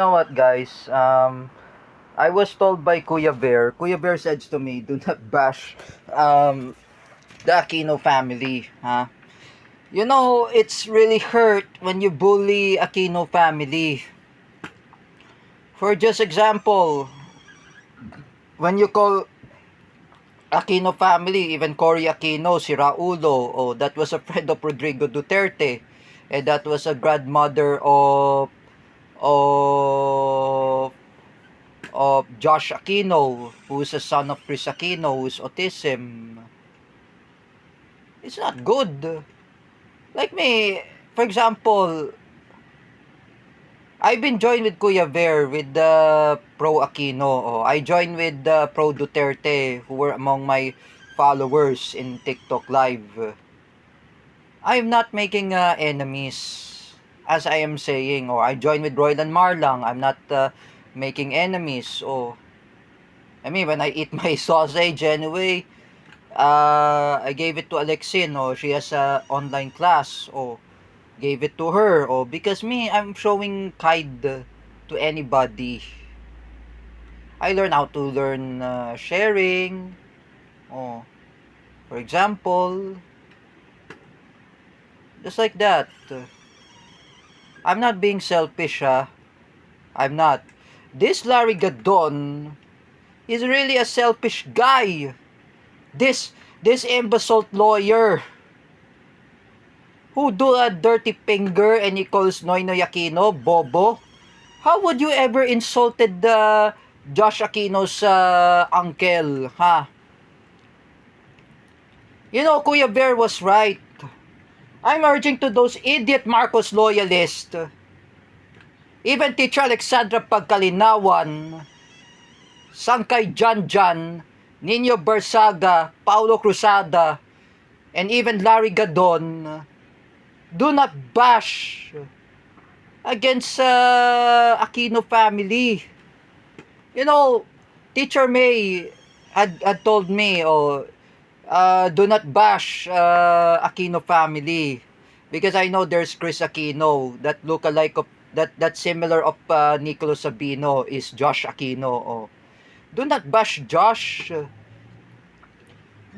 Know what, guys? I was told by Kuya Bear. Kuya Bear said to me, "Do not bash the Aquino family." Huh? You know, it's really hurt when you bully Aquino family. For just example, when you call Aquino family, even Cory Aquino, si Raulo, oh, that was a friend of Rodrigo Duterte, and that was a grandmother of Josh Aquino, who's a son of Chris Aquino, who's autism. It's not good. Like me, for example, I've been joined with Kuya Ver with the pro Aquino. Oh, I joined with the pro Duterte, who were among my followers in TikTok Live. I'm not making enemies, as I am saying. Or I joined with Roylan Marlang. I'm not making enemies. Oh, I mean, when I eat my sausage anyway, I gave it to Alexin, or she has a online class, or gave it to her, or because me, I'm showing kind to anybody. I learn how to learn sharing, oh, for example, just like that. I'm not being selfish, I'm not. This Larry Gadon is really a selfish guy. This imbecile lawyer who do a dirty finger and he calls Noynoy Aquino bobo. How would you ever insulted the Josh Aquino's uncle, ha? You know, Kuya Bear was right. I'm urging to those idiot Marcos loyalists, even Teacher Alexandra Pagkalinawan, Sangkay Janjan, Nino Barsaga, Paulo Cruzada, and even Larry Gadon, do not bash against Aquino family. You know, Teacher May had told me, do not bash Aquino family, because I know there's Chris Aquino that look alike of that similar of Nicolas Sabino is Josh Aquino. Oh, do not bash Josh.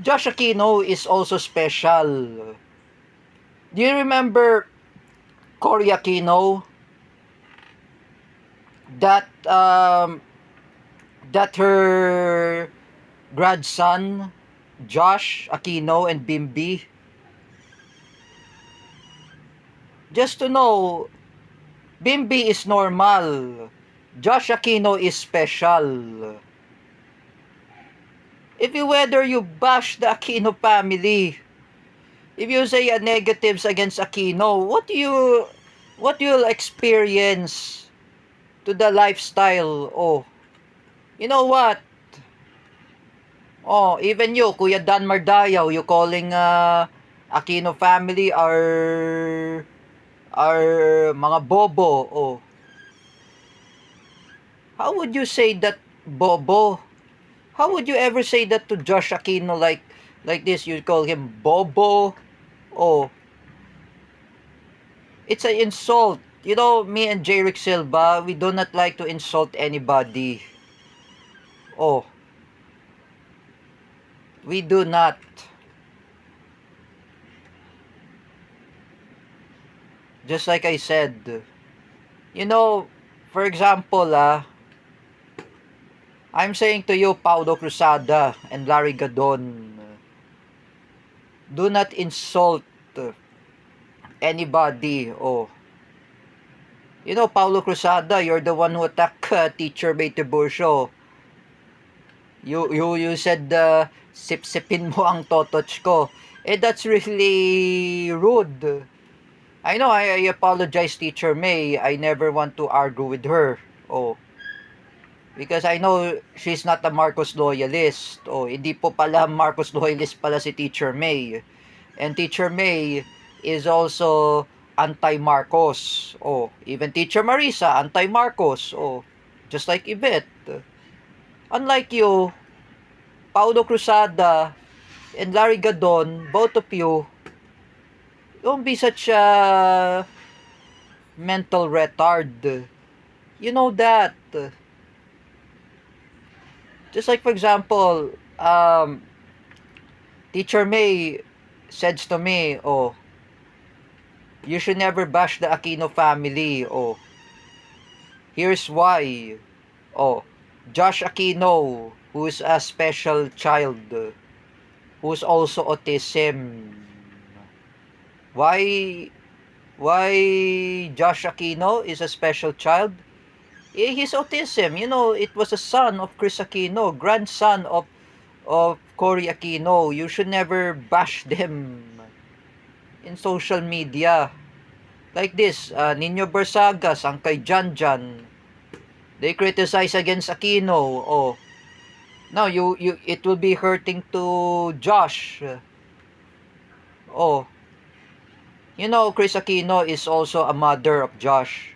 Josh Aquino is also special. Do you remember Cory Aquino? That that her grandson Josh Aquino and Bimbi, just to know, Bimbi is normal, Josh Aquino is special. If you whether you bash the Aquino family, if you say negatives against Aquino, what you'll experience to the lifestyle? Oh, you know what? Oh, even you, Kuya Dan Mardayaw, you calling Aquino family are mga bobo. Oh, how would you say that, bobo? How would you ever say that to Josh Aquino, like this? You call him bobo? Oh, it's an insult. You know, me and Jerick Silva, we do not like to insult anybody. Oh, we do not. Just like I said, you know, for example, I'm saying to you, Paulo Cruzada and Larry Gadon, do not insult anybody. Oh, you know, Paulo Cruzada, you're the one who attacked Teacher May Tiburcio. You said sip-sipin mo ang totoch ko. Eh, that's really rude. I know, I apologize, Teacher May. I never want to argue with her. Oh, because I know she's not a Marcos loyalist. Oh, hindi po pala Marcos loyalist pala si Teacher May. And Teacher May is also anti-Marcos. Oh, even Teacher Marisa, anti-Marcos. Oh, just like Yvette. Unlike you, Paulo Cruzada and Larry Gadon, both of you, don't be such a mental retard. You know that. Just like, for example, Teacher May says to me, oh, you should never bash the Aquino family. Oh, here's why. Oh, Josh Aquino, who's a special child, who's also autism. Why Josh Aquino is a special child? He's autism. You know, it was a son of Chris Aquino, grandson of Cory Aquino. You should never bash them in social media. Like this, Nino Bersagas, ang kay Jan Jan, they criticize against Aquino. Oh, now it will be hurting to Josh. Oh, you know, Chris Aquino is also a mother of Josh.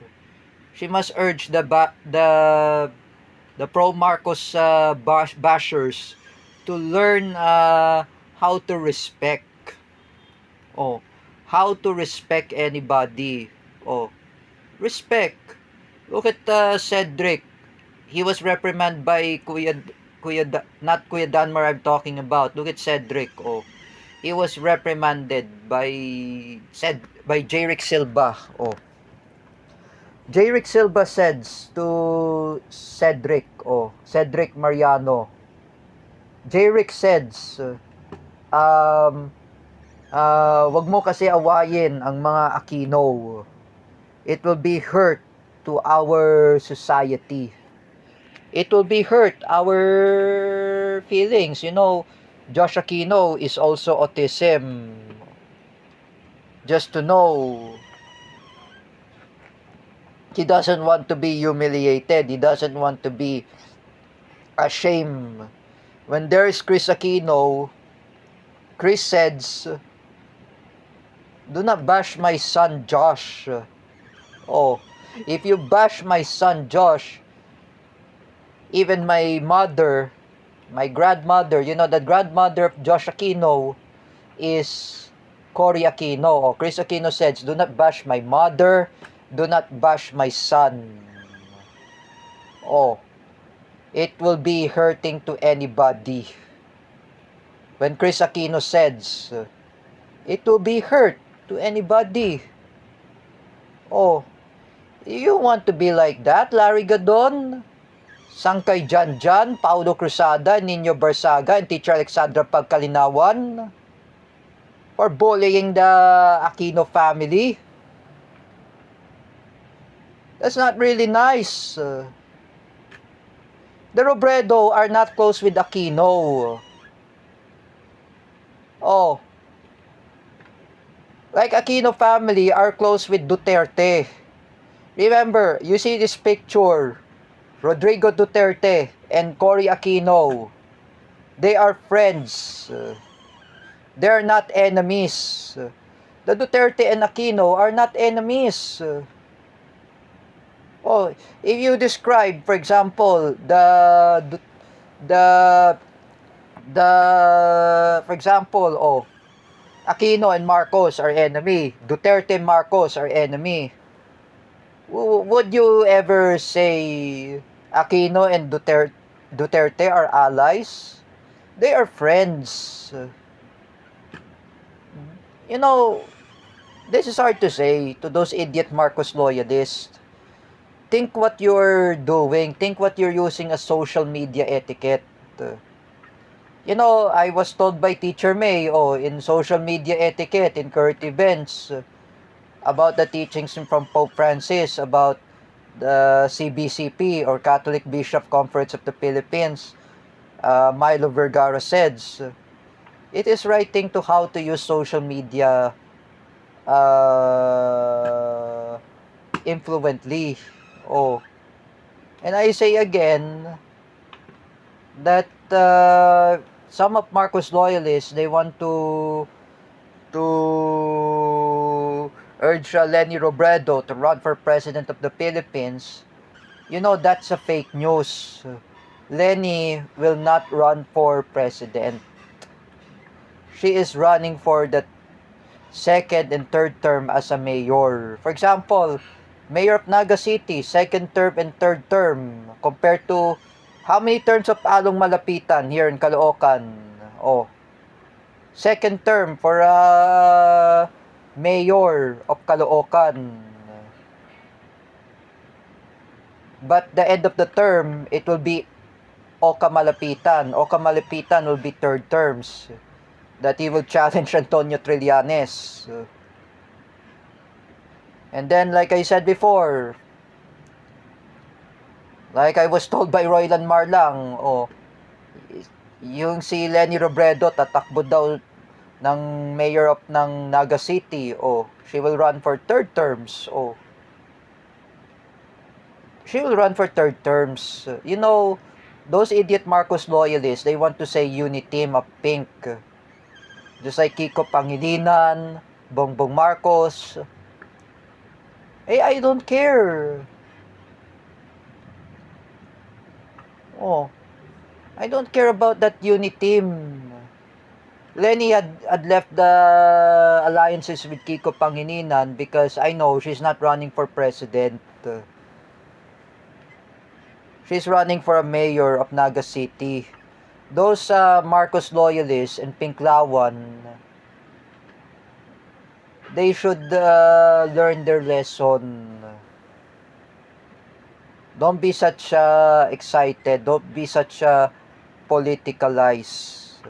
She must urge the pro Marcos bashers to learn how to respect. Oh, how to respect anybody. Oh, respect. Look at Cedric. He was reprimanded by not Kuya Danmar I'm talking about. Look at Cedric. Oh, he was reprimanded by Jerick Silva. Oh, Jerick Silva says to Cedric. Oh, Cedric Mariano. Jerick says, wag mo kasi awayin ang mga Aquino. It will be hurt to our society. It will be hurt our feelings. You know, Josh Aquino is also autism. Just to know, he doesn't want to be humiliated. He doesn't want to be ashamed. When there is Chris Aquino, Chris says, do not bash my son Josh. Oh, if you bash my son Josh, even my mother, my grandmother, you know, the grandmother of Josh Aquino is Cory Aquino. Oh, Chris Aquino says, do not bash my mother, do not bash my son. Oh, it will be hurting to anybody. When Chris Aquino says, it will be hurt to anybody. Oh, you want to be like that, Larry Gadon? Sangkay Jan Jan, Paulo Cruzada, Nino Barsaga, and Teacher Alexandra Pagkalinawan for bullying the Aquino family. That's not really nice. The Robredo are not close with Aquino. Oh, like Aquino family are close with Duterte. Remember, you see this picture, Rodrigo Duterte and Cory Aquino. They are friends. They are not enemies. The Duterte and Aquino are not enemies. Oh, if you describe, for example, the for example, oh, Aquino and Marcos are enemy. Duterte and Marcos are enemy. Would you ever say Aquino and Duterte are allies? They are friends. You know, this is hard to say to those idiot Marcos loyalists. Think what you're doing. Think what you're using as social media etiquette. You know, I was told by Teacher May, in social media etiquette, in current events, about the teachings from Pope Francis about the CBCP or Catholic Bishop Conference of the Philippines, Milo Vergara says, it is writing to how to use social media influently. Oh, and I say again that some of Marcos loyalists, they want to urge Leni Robredo to run for president of the Philippines. You know, that's a fake news. Leni will not run for president. She is running for the second and third term as a mayor. For example, Mayor of Naga City, second term and third term, compared to how many terms of Along Malapitan here in Caloocan? Oh, second term for mayor of Caloocan. But the end of the term, it will be Oka Malapitan. Oka Malapitan will be third terms that he will challenge Antonio Trillanes. And then, like I said before, like I was told by Roylan Marlang, yung si Leni Robredo tatakbo daw ng mayor of ng Naga City, she will run for third terms, she will run for third terms. You know, those idiot Marcos loyalists, they want to say uniteam of pink. Just like Kiko Pangilinan, Bongbong Marcos. I don't care. I don't care about that uniteam. Lenny had left the alliances with Kiko Pangilinan because I know she's not running for president. She's running for a mayor of Naga City. Those Marcos loyalists and Pinklawan, they should learn their lesson. Don't be such excited. Don't be such politicalized.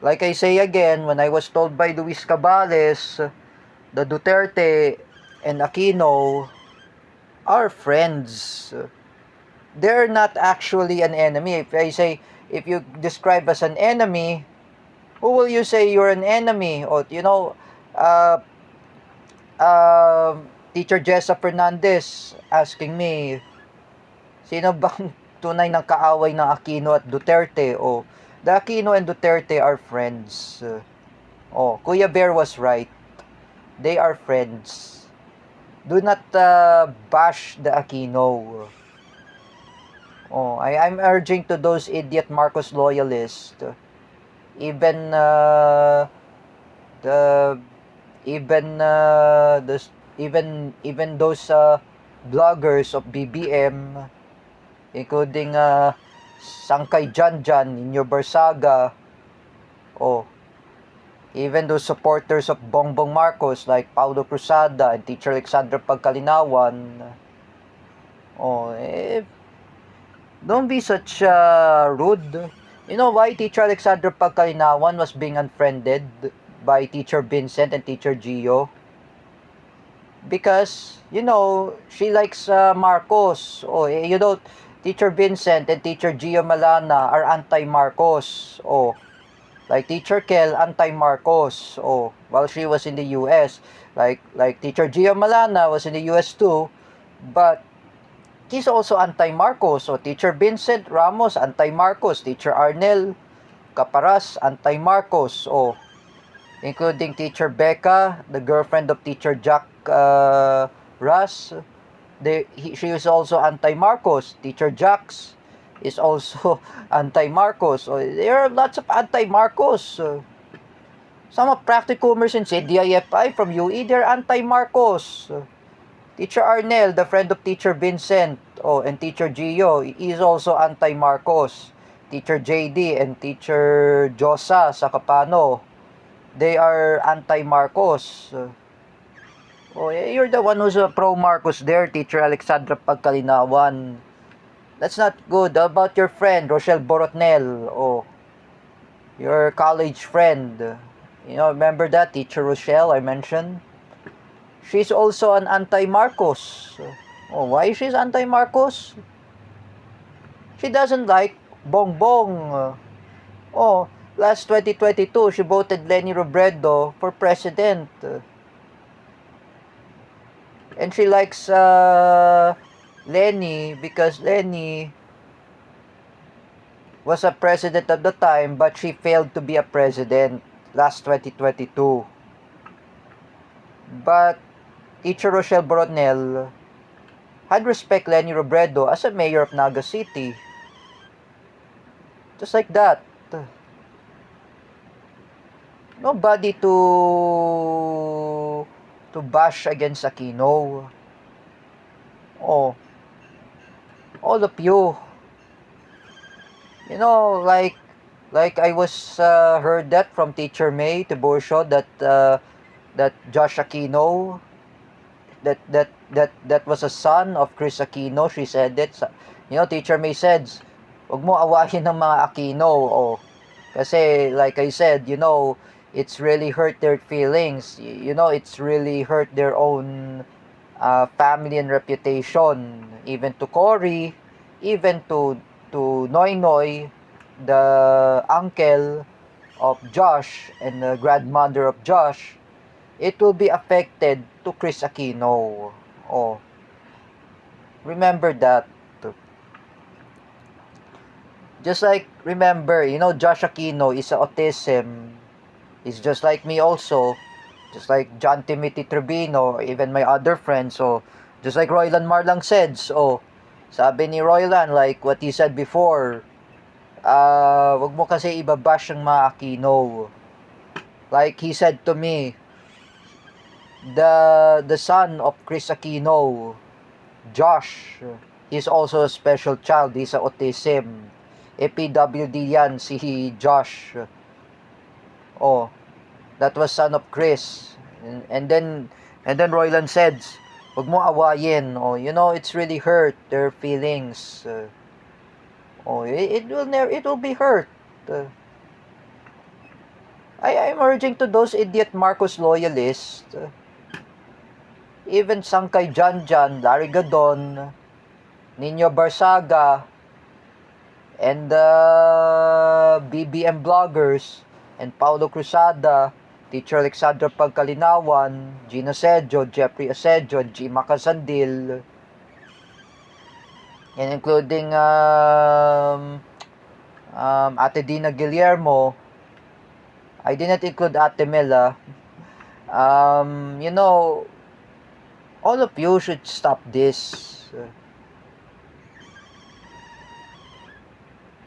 Like I say again, when I was told by Luis Cabales, the Duterte and Aquino are friends. They're not actually an enemy. If I say, if you describe as an enemy, who will you say you're an enemy? Or, Teacher Jessa Fernandez asking me, sino bang tunay ng kaaway ng Aquino at Duterte? The Aquino and Duterte are friends. Kuya Bear was right. They are friends. Do not bash the Aquino. I'm urging to those idiot Marcos loyalists, even those bloggers of BBM, including Sangkay Janjan, Nino Barsaga, even those supporters of Bongbong Marcos like Paulo Cruzada and Teacher Alexandra Pagkalinawan. Don't be such rude. You know why Teacher Alexandra Pagkalinawan was being unfriended by Teacher Vincent and Teacher Gio? Because, she likes Marcos. Teacher Vincent and Teacher Gio Malana are anti-Marcos. Like Teacher Kel, anti-Marcos. While she was in the US. Like Teacher Gio Malana was in the US too. But he's also anti-Marcos. Teacher Vincent Ramos, anti-Marcos. Teacher Arnel Caparas, anti-Marcos. Including Teacher Becca, the girlfriend of Teacher Jack Ras. She is also anti-Marcos. Teacher Jax is also anti-Marcos. There are lots of anti-Marcos. Some of practicumers in CDIFI from UE, they're anti-Marcos. Teacher Arnel, the friend of Teacher Vincent, and Teacher Gio, is also anti-Marcos. Teacher JD and Teacher Josa sa Capano, they are anti-Marcos. You're the one who's pro-Marcos there, Teacher Alexandra Pagkalinawan. That's not good. How about your friend, Rochelle Borotnel? Your college friend. Remember that, Teacher Rochelle, I mentioned? She's also an anti-Marcos. Why she's anti-Marcos? She doesn't like Bongbong. Last 2022, she voted Leni Robredo for president. And she likes Leni because Leni was a president at the time, but she failed to be a president last 2022. But Teacher Rochelle Borotnel had respect Leni Robredo as a mayor of Naga City. Just like that. Nobody to bash against Aquino. Oh, all of you. You know, like I was heard that from Teacher May Tiburcio that Josh Aquino, that was a son of Chris Aquino. She said it. You know, Teacher May said, "Wag mo awayin ng mga Aquino." Oh, kasi like I said, you know, it's really hurt their feelings. You know, it's really hurt their own family and reputation. Even to Cory, even to Noy Noy, the uncle of Josh and the grandmother of Josh, it will be affected to Chris Aquino. Oh, remember that. Just like, remember, you know, Josh Aquino is a autism. He's just like me also. Just like John Timothy Trevino, even my other friends. So, just like Roylan Marlang said. So, sabi ni Roylan, like what he said before, wag mo kasi ibabash ang mga Aquino. Like he said to me, the son of Chris Aquino, Josh, he's also a special child. He's a autism. APWD yan, si Josh. Oh, that was son of Chris. And then Roylan said, wag mo awayin. Oh, you know, it's really hurt their feelings. It will be hurt. I'm urging to those idiot Marcos loyalists, even Sangkay Janjan, Larry Gadon, Nino Barsaga, and BBM bloggers, and Paulo Cruzada, Teacher Alexandra Pagkalinawan, Gino Sedjo, Jeffrey Asedjo, G. Macasandil, and including Ate Dina Guillermo. I did not include Ate Mela. You know, all of you should stop this.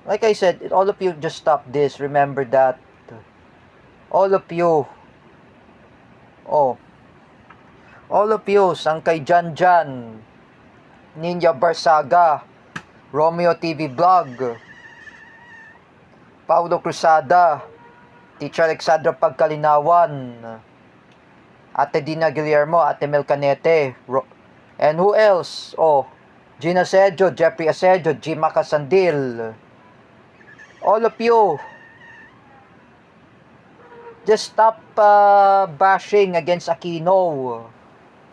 Like I said, all of you just stop this. Remember that. All of you. Oh. All of you. Sangkay Janjan, Ninja Barsaga, Romeo TV Vlog, Paulo Cruzada, Teacher Alexandra Pagkalinawan, Ate Dina Guillermo, Ate Mel Canete, and who else? Oh, Gina Sedjo, Jeffrey Asedjo, G. Macasandil. All of you, just stop bashing against Aquino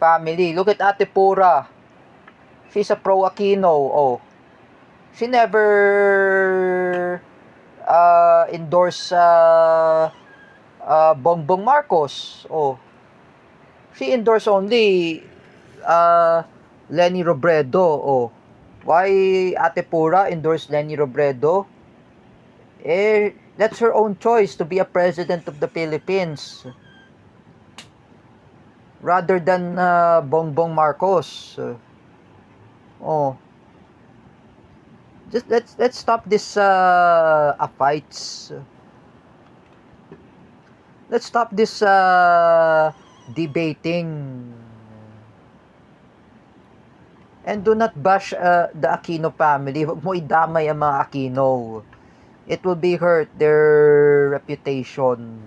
family. Look at Ate Pura. She's a pro Aquino. Oh, she never endorse Bongbong Marcos. Oh, she endorsed only Lenny Robredo. Oh, why Ate Pura endorsed Lenny Robredo? That's her own choice to be a president of the Philippines rather than Bongbong Marcos. Oh, just let's stop this fights. Let's stop this debating. And do not bash the Aquino family. Huwag mo idamay ang mga Aquino. It will be hurt their reputation.